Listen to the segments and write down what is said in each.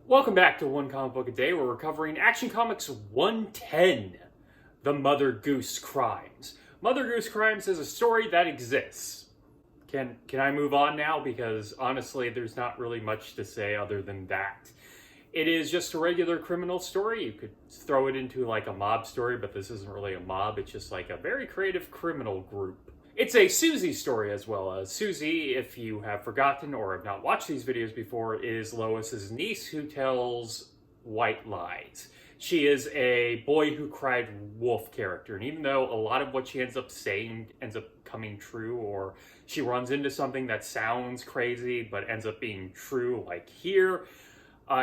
Welcome back to One Comic Book a Day, where we're covering Action Comics 110, The Mother Goose Crimes. Mother Goose Crimes is a story that exists. Can I move on now? Because honestly, there's not really much to say other than that. It is just a regular criminal story. You could throw it into like a mob story, but this isn't really a mob. It's just like a very creative criminal group. It's a Susie story as well. As Susie, if you have forgotten or have not watched these videos before, is Lois's niece who tells white lies. She is a boy who cried wolf character, and even though a lot of what she ends up saying ends up coming true, or she runs into something that sounds crazy but ends up being true, like here,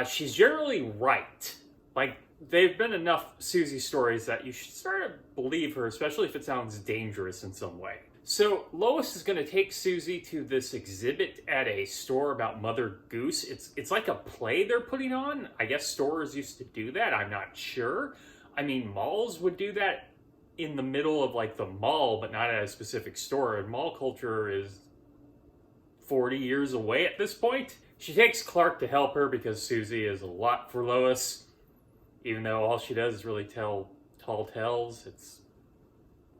she's generally right. Like, they've been enough Susie stories that you should start to believe her, especially if it sounds dangerous in some way. So Lois is going to take Susie to this exhibit at a store about Mother Goose. It's like a play they're putting on. I guess stores used to do that. I'm not sure. I mean, malls would do that in the middle of like the mall, but not at a specific store. And mall culture is 40 years away at this point. She takes Clark to help her because Susie is a lot for Lois. Even though all she does is really tell tall tales.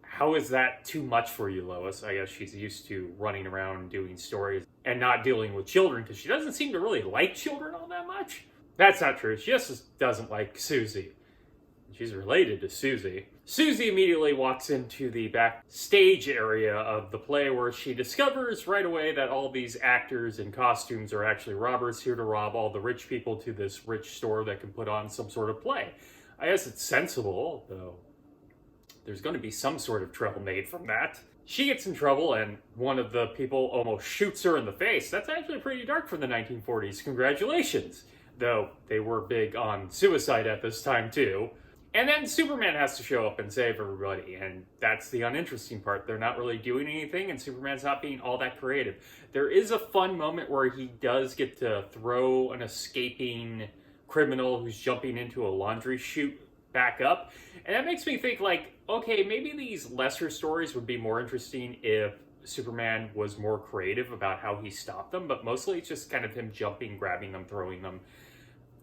How is that too much for you, Lois? I guess she's used to running around doing stories and not dealing with children because she doesn't seem to really like children all that much. That's not true. She just doesn't like Susie. She's related to Susie. Susie immediately walks into the backstage area of the play where she discovers right away that all these actors in costumes are actually robbers here to rob all the rich people to this rich store that can put on some sort of play. I guess it's sensible, though. There's going to be some sort of trouble made from that. She gets in trouble and one of the people almost shoots her in the face. That's actually pretty dark for the 1940s. Congratulations. Though they were big on suicide at this time too. And then Superman has to show up and save everybody, and that's the uninteresting part. They're not really doing anything, and Superman's not being all that creative. There is a fun moment where he does get to throw an escaping criminal who's jumping into a laundry chute back up, and that makes me think like, okay, maybe these lesser stories would be more interesting if Superman was more creative about how he stopped them, but mostly it's just kind of him jumping, grabbing them, throwing them,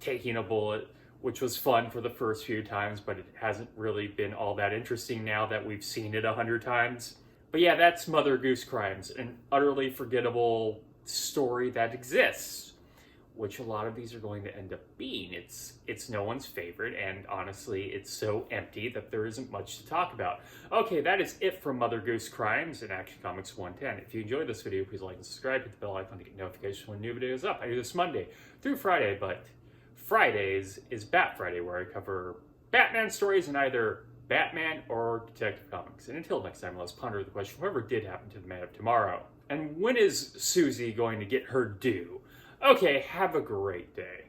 taking a bullet, which was fun for the first few times, but it hasn't really been all that interesting now that we've seen it 100 times. But yeah, that's Mother Goose Crimes, an utterly forgettable story that exists, which a lot of these are going to end up being. It's no one's favorite, and honestly, it's so empty that there isn't much to talk about. Okay, that is it from Mother Goose Crimes and Action Comics 110. If you enjoyed this video, please like and subscribe, hit the bell icon to get notifications when new videos up. I do this Monday through Friday, but Fridays is Bat Friday, where I cover Batman stories in either Batman or Detective Comics. And until next time, let's ponder the question, whatever did happen to the man of tomorrow? And when is Susie going to get her due? Okay, have a great day.